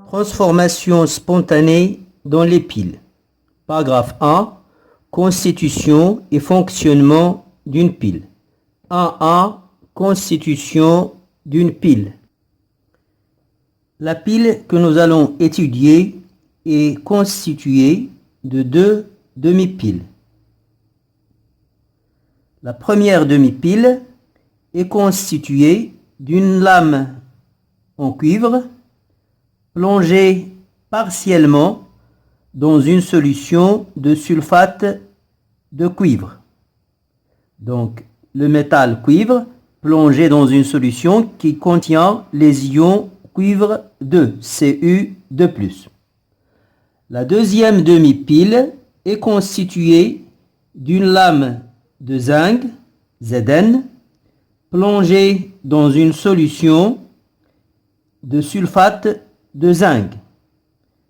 Transformation spontanée dans les piles. Paragraphe 1. Constitution et fonctionnement d'une pile. 1.1. Constitution d'une pile. La pile que nous allons étudier est constituée de deux demi-piles. La première demi-pile est constituée d'une lame en cuivre plongée partiellement dans une solution de sulfate de cuivre. Donc, le métal cuivre plongé dans une solution qui contient les ions cuivre 2, Cu2+. La deuxième demi-pile est constituée d'une lame de zinc, Zn, plongée dans une solution de sulfate de zinc.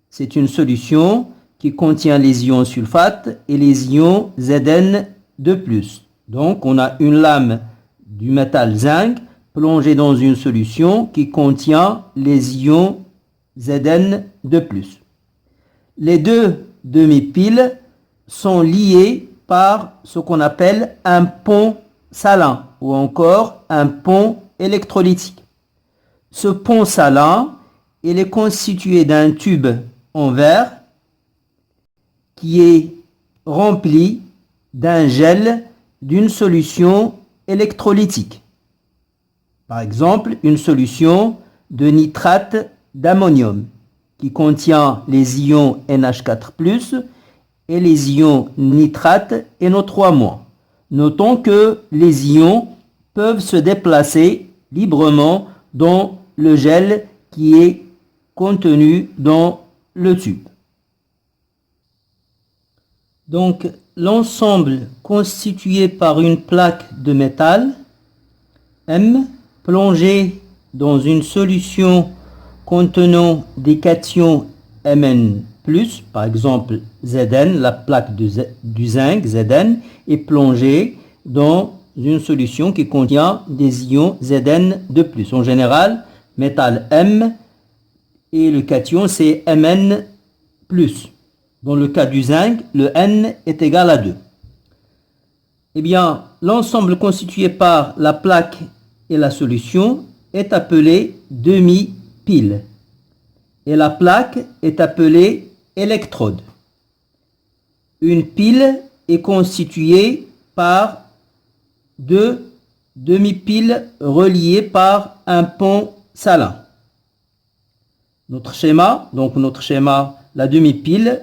C'est une solution qui contient les ions sulfate et les ions Zn2+. Donc, on a une lame du métal zinc plongée dans une solution qui contient les ions Zn2+. Les deux demi-piles sont liées par ce qu'on appelle un pont salin ou encore un pont électrolytique. Ce pont salin, il est constitué d'un tube en verre qui est rempli d'un gel d'une solution électrolytique. Par exemple, une solution de nitrate d'ammonium qui contient les ions NH4+, et les ions nitrate NO3-. Notons que les ions peuvent se déplacer librement dans le gel qui est contenu dans le tube. Donc, l'ensemble constitué par une plaque de métal M plongée dans une solution contenant des cations Mn+, par exemple Zn, la plaque du zinc Zn, est plongée dans une solution qui contient des ions Zn2+. En général, métal M et le cation c'est Mn+. Dans le cas du zinc, le N est égal à 2. Eh bien, l'ensemble constitué par la plaque et la solution est appelé demi-pile. Et la plaque est appelée électrode. Une pile est constituée par deux demi-piles reliées par un pont salin. Notre schéma, la demi-pile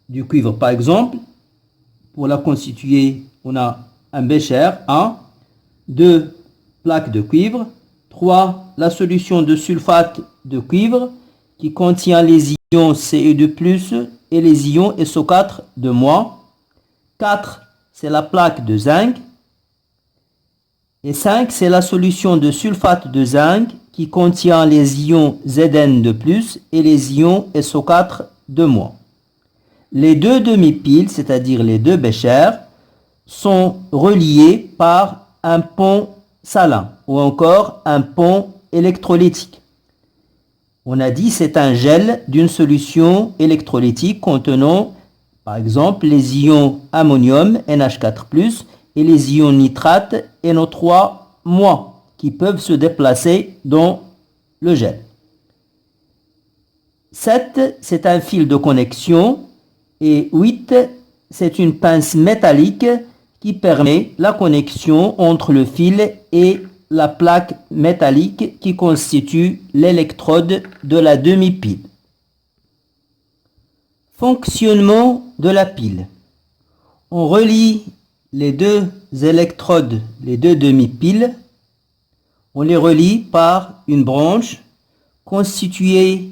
du cuivre par exemple, pour la constituer, on a un bécher, 1, 2 plaques de cuivre, 3 la solution de sulfate de cuivre qui contient les ions Cu2+ et les ions SO4 de moins, 4 c'est la plaque de zinc, et 5 c'est la solution de sulfate de zinc qui contient les ions Zn2+ et les ions SO4 de moins. Les deux demi-piles, c'est-à-dire les deux béchers, sont reliés par un pont salin ou encore un pont électrolytique. On a dit c'est un gel d'une solution électrolytique contenant par exemple les ions ammonium NH4+ et les ions nitrate NO3- qui peuvent se déplacer dans le gel. 7 c'est un fil de connexion et 8 c'est une pince métallique qui permet la connexion entre le fil et la plaque métallique qui constitue l'électrode de la demi-pile. Fonctionnement de la pile. On relie les deux électrodes, les deux demi-piles. On les relie par une branche constituée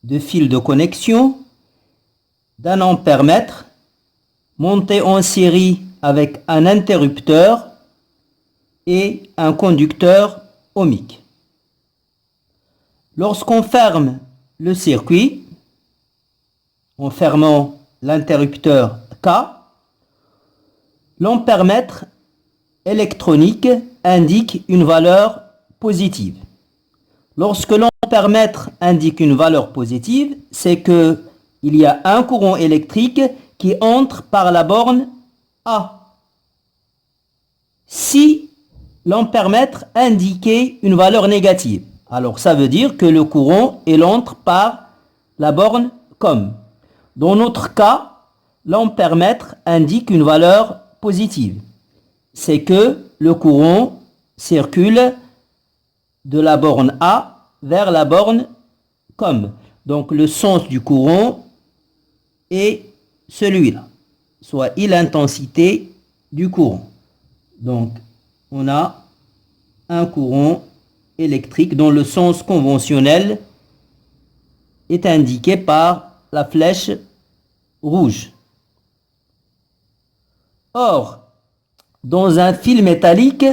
de fils de connexion d'un ampèremètre monté en série avec un interrupteur et un conducteur ohmique. Lorsqu'on ferme le circuit, en fermant l'interrupteur K, l'ampèremètre électronique indique une valeur positive. Lorsque l'ampèremètre indique une valeur positive, c'est qu'il y a un courant électrique qui entre par la borne A. Si l'ampèremètre indiquait une valeur négative, alors ça veut dire que le courant il entre par la borne COM. Dans notre cas, l'ampèremètre indique une valeur positive. C'est que le courant circule de la borne A vers la borne COM. Donc le sens du courant est celui-là, soit l'intensité du courant. Donc on a un courant électrique dont le sens conventionnel est indiqué par la flèche rouge. Or, dans un fil métallique,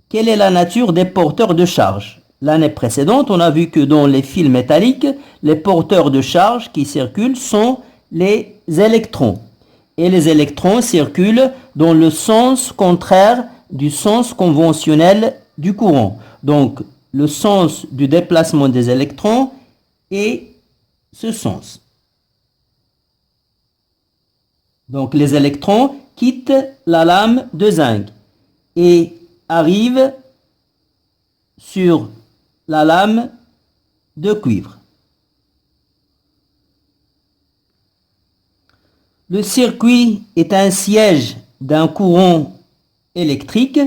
quelle est la nature des porteurs de charge? L'année précédente, on a vu que dans les fils métalliques, les porteurs de charge qui circulent sont les électrons. Et les électrons circulent dans le sens contraire du sens conventionnel du courant. Donc, le sens du déplacement des électrons est ce sens. Donc, les électrons quittent la lame de zinc et arrivent sur la lame de cuivre. Le circuit est un siège d'un courant électrique.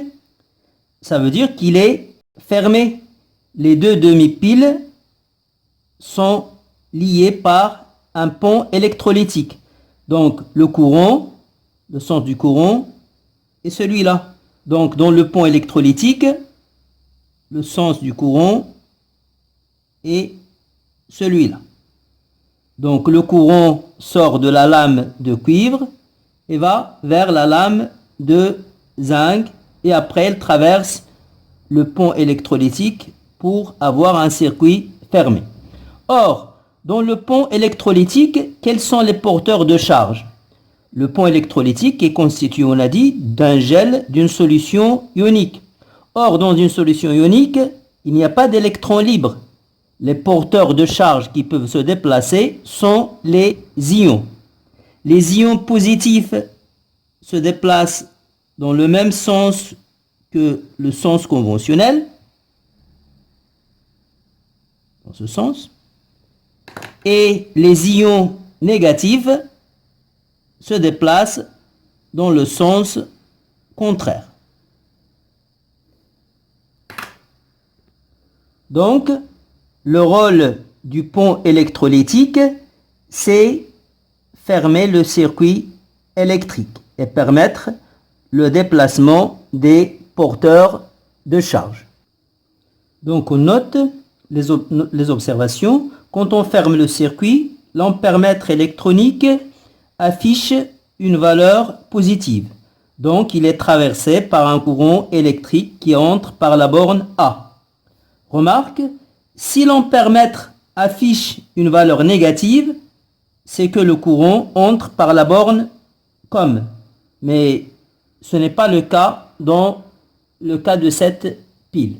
Ça veut dire qu'il est fermé. Les deux demi-piles sont liées par un pont électrolytique. Donc le courant, le sens du courant est celui-là. Donc dans le pont électrolytique, le sens du courant est celui-là. Donc le courant sort de la lame de cuivre et va vers la lame de zinc et après elle traverse le pont électrolytique pour avoir un circuit fermé. Or, dans le pont électrolytique, quels sont les porteurs de charge? Le pont électrolytique est constitué, on a dit, d'un gel d'une solution ionique. Or, dans une solution ionique, il n'y a pas d'électrons libres. Les porteurs de charge qui peuvent se déplacer sont les ions. Les ions positifs se déplacent dans le même sens que le sens conventionnel, dans ce sens, et les ions négatifs se déplacent dans le sens contraire. Donc, le rôle du pont électrolytique, c'est fermer le circuit électrique et permettre le déplacement des porteurs de charge. Donc, on note les observations. Quand on ferme le circuit, l'ampèremètre électronique affiche une valeur positive. Donc, il est traversé par un courant électrique qui entre par la borne A. Remarque, si l'ampèremètre affiche une valeur négative, c'est que le courant entre par la borne COM. Mais ce n'est pas le cas dans le cas de cette pile.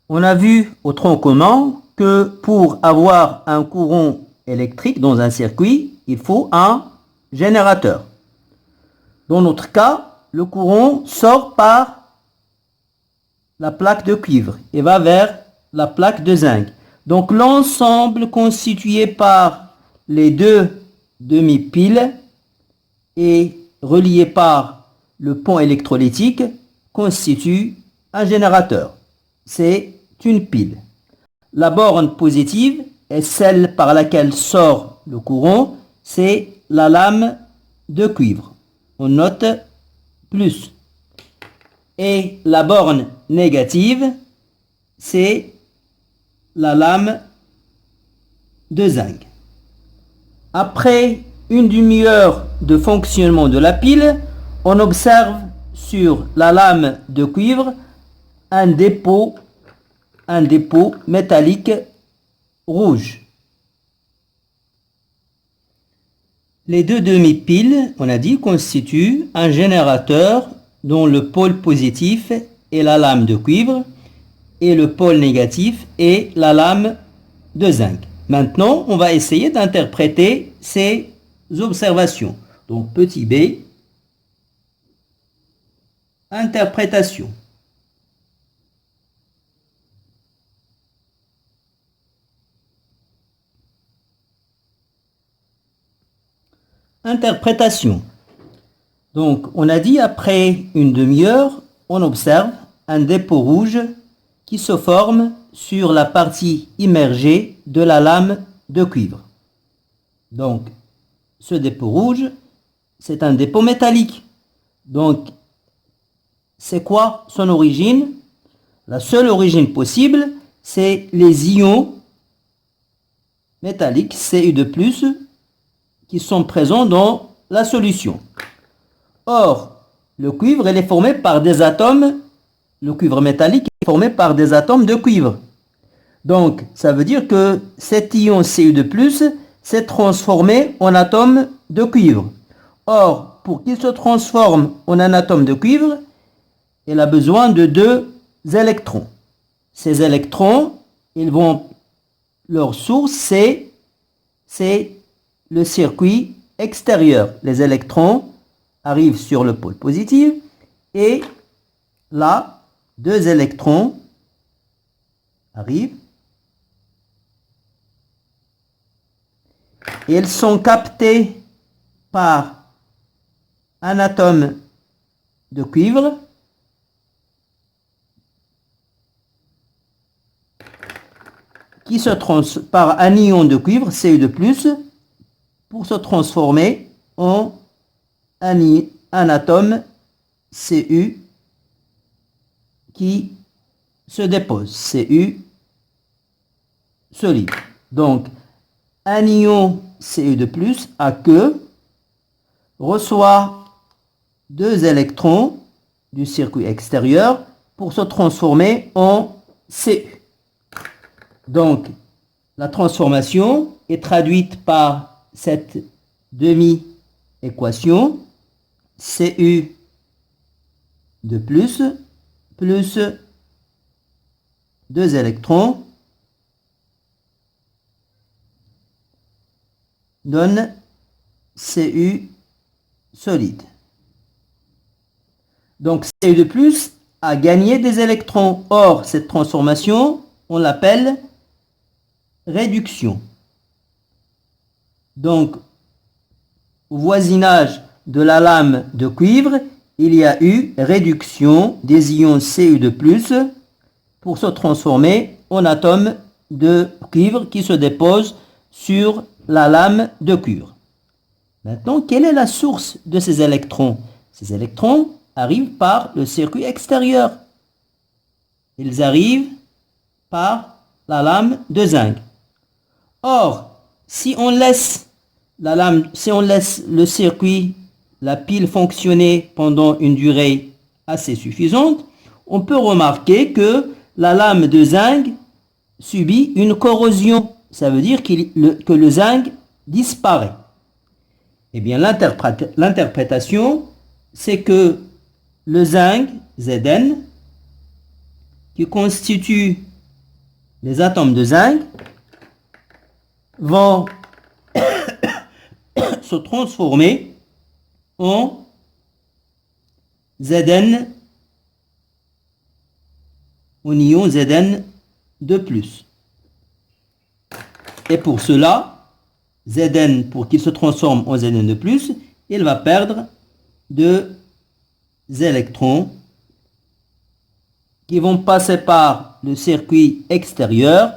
On a vu au tronc commun que pour avoir un courant électrique dans un circuit, il faut un générateur. Dans notre cas, le courant sort par la plaque de cuivre et va vers la plaque de zinc. Donc l'ensemble constitué par les deux demi-piles et relié par le pont électrolytique constitue un générateur. C'est une pile. La borne positive est celle par laquelle sort le courant, c'est la lame de cuivre. On note plus. Et la borne négative, c'est la lame de zinc. Après une demi-heure de fonctionnement de la pile, on observe sur la lame de cuivre un dépôt métallique rouge. Les deux demi-piles, on a dit, constituent un générateur dont le pôle positif est la lame de cuivre et le pôle négatif est la lame de zinc. Maintenant, on va essayer d'interpréter ces observations. Donc, petit b, interprétation. Interprétation. Donc, on a dit après une demi-heure, on observe un dépôt rouge qui se forme sur la partie immergée de la lame de cuivre. Donc, ce dépôt rouge, c'est un dépôt métallique. Donc, c'est quoi son origine? La seule origine possible, c'est les ions métalliques Cu2+, qui sont présents dans la solution. Or, le cuivre, il est formé par des atomes, le cuivre métallique est formé par des atomes de cuivre. Donc, ça veut dire que cet ion Cu2+, s'est transformé en atome de cuivre. Or, pour qu'il se transforme en un atome de cuivre, il a besoin de 2 électrons. Ces électrons, leur source, c'est le circuit extérieur. Les électrons arrivent sur le pôle positif et là, 2 électrons arrivent et ils sont captés par un atome de cuivre qui se transforme par un ion de cuivre Cu2+, pour se transformer en un atome Cu qui se dépose, Cu solide. Donc, un ion Cu2+, à queue, reçoit 2 électrons du circuit extérieur pour se transformer en Cu. Donc, la transformation est traduite par cette demi-équation Cu de plus 2 électrons donne Cu solide. Donc Cu de plus a gagné des électrons. Or, cette transformation, on l'appelle réduction. Donc, au voisinage de la lame de cuivre, il y a eu réduction des ions Cu2+, pour se transformer en atomes de cuivre qui se déposent sur la lame de cuivre. Maintenant, quelle est la source de ces électrons? Ces électrons arrivent par le circuit extérieur. Ils arrivent par la lame de zinc. Or, si on laisse le circuit, la pile fonctionner pendant une durée assez suffisante, on peut remarquer que la lame de zinc subit une corrosion. Ça veut dire que le zinc disparaît. Eh bien, l'interprétation, c'est que le zinc, Zn, qui constitue les atomes de zinc, vont se transformer en Zn, en ion Zn de plus. Et pour cela, Zn, pour qu'il se transforme en Zn de plus, il va perdre 2 électrons qui vont passer par le circuit extérieur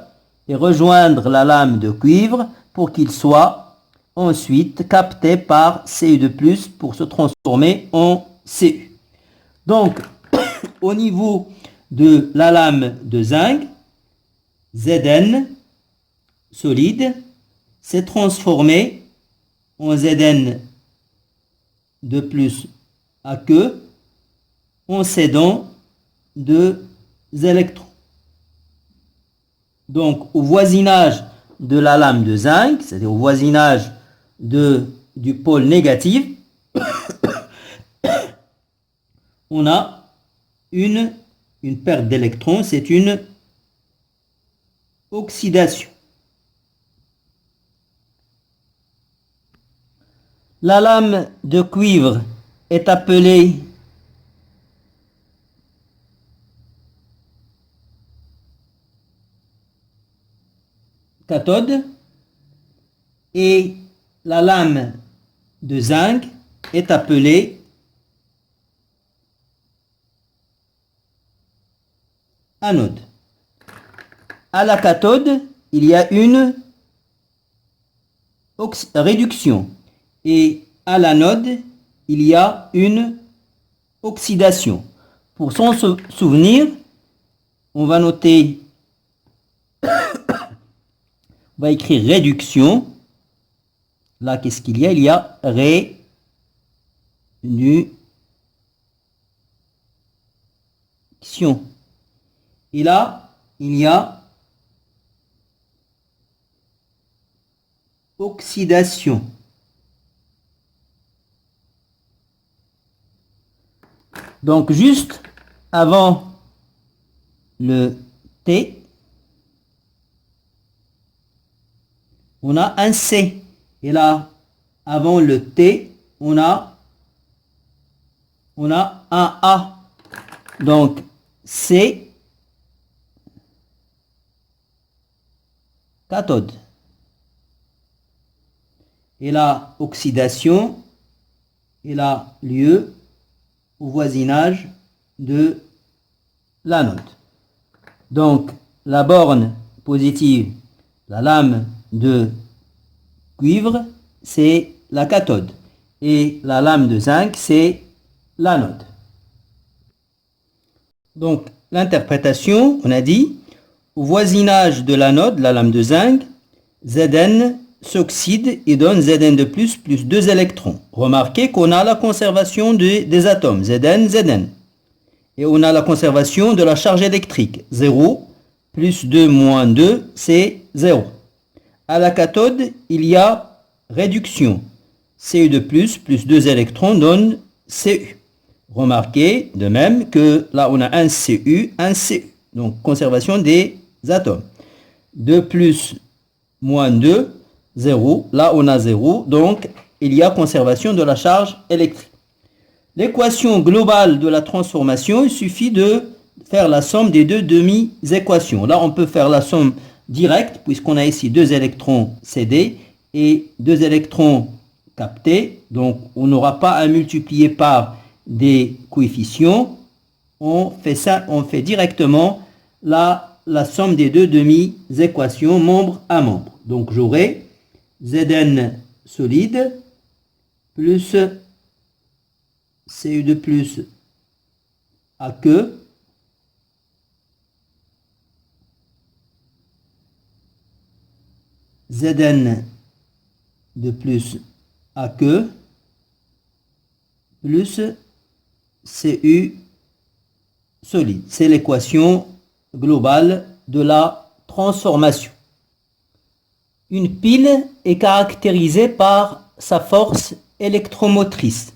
et rejoindre la lame de cuivre pour qu'il soit ensuite capté par Cu2+, pour se transformer en Cu. Donc, au niveau de la lame de zinc, Zn solide s'est transformé en Zn de plus à queue en cédant 2 électrons. Donc, au voisinage de la lame de zinc, c'est-à-dire au voisinage du pôle négatif, on a une perte d'électrons, c'est une Oxydation. La lame de cuivre est appelée cathode et la lame de zinc est appelée anode. À la cathode, il y a une réduction et à l'anode, il y a une oxydation. Pour s'en souvenir, on va noter, on va écrire réduction. Là, qu'est-ce qu'il y a? Il y a réduction. Et là, il y a oxydation. Donc, juste avant le T, on a un C. Et là, avant le T, on a un A. Donc, C, cathode. Et la oxydation, elle a lieu au voisinage de l'anode. Donc, la borne positive, la lame de cuivre, c'est la cathode. Et la lame de zinc, c'est l'anode. Donc, l'interprétation, on a dit, au voisinage de l'anode, la lame de zinc, Zn s'oxyde et donne Zn de plus 2 électrons. Remarquez qu'on a la conservation des atomes, Zn, Zn. Et on a la conservation de la charge électrique, 0 plus 2 moins 2, c'est 0. À la cathode, il y a réduction. Cu de plus 2 électrons donne Cu. Remarquez de même que là on a un Cu, un Cu. Donc conservation des atomes. 2 plus moins 2, 0. Là on a 0. Donc il y a conservation de la charge électrique. L'équation globale de la transformation, il suffit de faire la somme des deux demi-équations. Là on peut faire la somme directe puisqu'on a ici 2 électrons cédés et 2 électrons captés. Donc on n'aura pas à multiplier par des coefficients. On fait directement la somme des deux demi-équations membre à membre. Donc j'aurai Zn solide plus Cu de plus à que Zn de plus à que plus Cu solide. C'est l'équation globale de la transformation. Une pile est caractérisée par sa force électromotrice.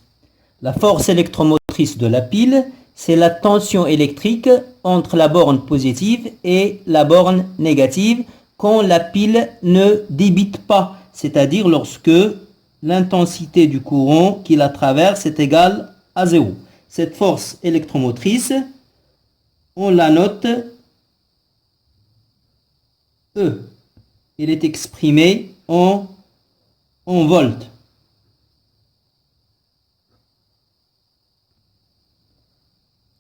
La force électromotrice de la pile, c'est la tension électrique entre la borne positive et la borne négative quand la pile ne débite pas, c'est-à-dire lorsque l'intensité du courant qui la traverse est égale à 0. Cette force électromotrice, on la note E. Elle est exprimée en volts.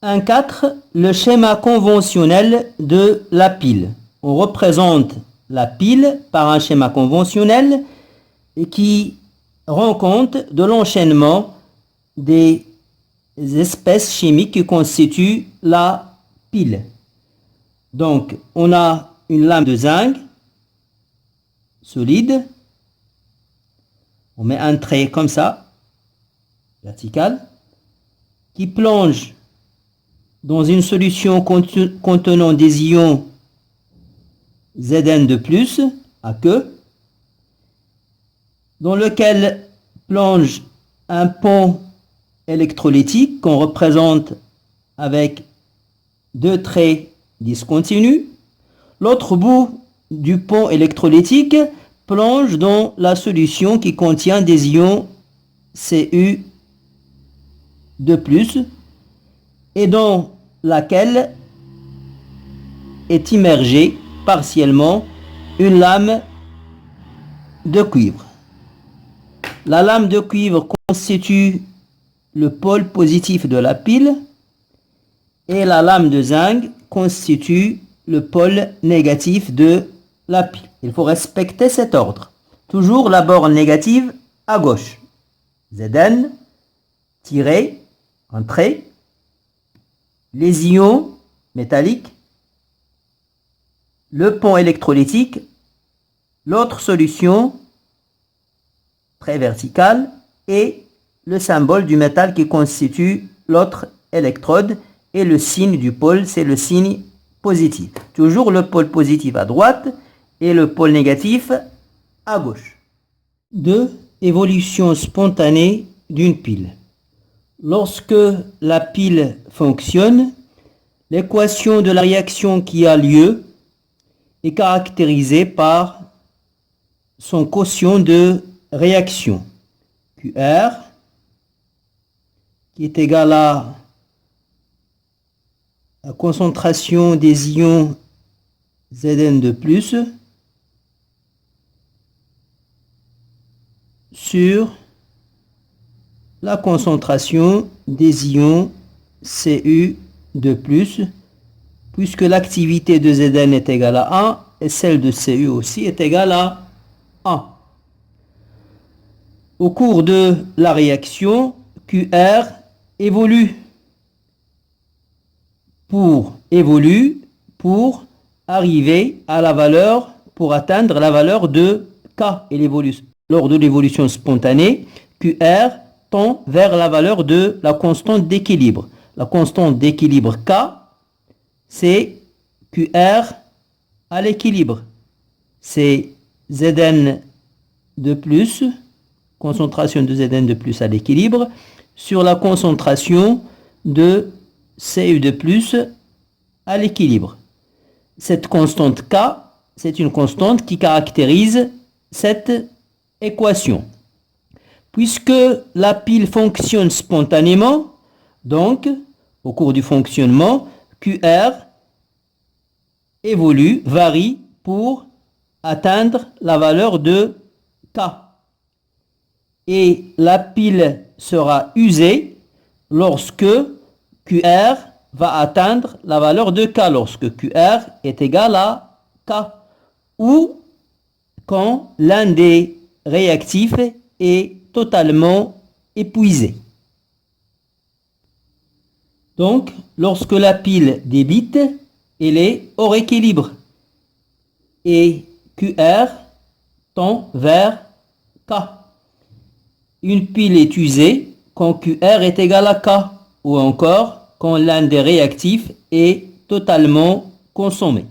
Un 4, le schéma conventionnel de la pile. On représente la pile par un schéma conventionnel qui rend compte de l'enchaînement des espèces chimiques qui constituent la pile. Donc, on a une lame de zinc solide. On met un trait comme ça, vertical, qui plonge dans une solution contenant des ions Zn de plus, à que, dans lequel plonge un pont électrolytique qu'on représente avec deux traits discontinus. L'autre bout du pont électrolytique plonge dans la solution qui contient des ions Cu2+, et dans laquelle est immergée partiellement une lame de cuivre. La lame de cuivre constitue le pôle positif de la pile et la lame de zinc constitue le pôle négatif de la pile. Il faut respecter cet ordre. Toujours la borne négative à gauche. Zn, tiré, entrée, les ions métalliques, le pont électrolytique, l'autre solution très verticale et le symbole du métal qui constitue l'autre électrode et le signe du pôle, c'est le signe positif. Toujours le pôle positif à droite et le pôle négatif à gauche. 2. Évolution spontanée d'une pile. Lorsque la pile fonctionne, l'équation de la réaction qui a lieu est caractérisée par son quotient de réaction, QR, qui est égal à la concentration des ions Zn2+, sur la concentration des ions Cu2+, puisque l'activité de Zn est égale à 1 et celle de Cu aussi est égale à 1. Au cours de la réaction, QR évolue pour arriver à la valeur, pour atteindre la valeur de K. Et lors de l'évolution spontanée, QR tend vers la valeur de la constante d'équilibre. La constante d'équilibre K, c'est QR à l'équilibre. C'est Zn de plus, concentration de Zn de plus à l'équilibre, sur la concentration de Cu de plus à l'équilibre. Cette constante K, c'est une constante qui caractérise cette équation. Puisque la pile fonctionne spontanément, donc, au cours du fonctionnement, QR varie pour atteindre la valeur de K. Et la pile sera usée lorsque QR va atteindre la valeur de K, lorsque QR est égal à K, ou quand l'un des réactifs est totalement épuisé. Donc, lorsque la pile débite, elle est hors équilibre et QR tend vers K. Une pile est usée quand QR est égal à K, ou encore quand l'un des réactifs est totalement consommé.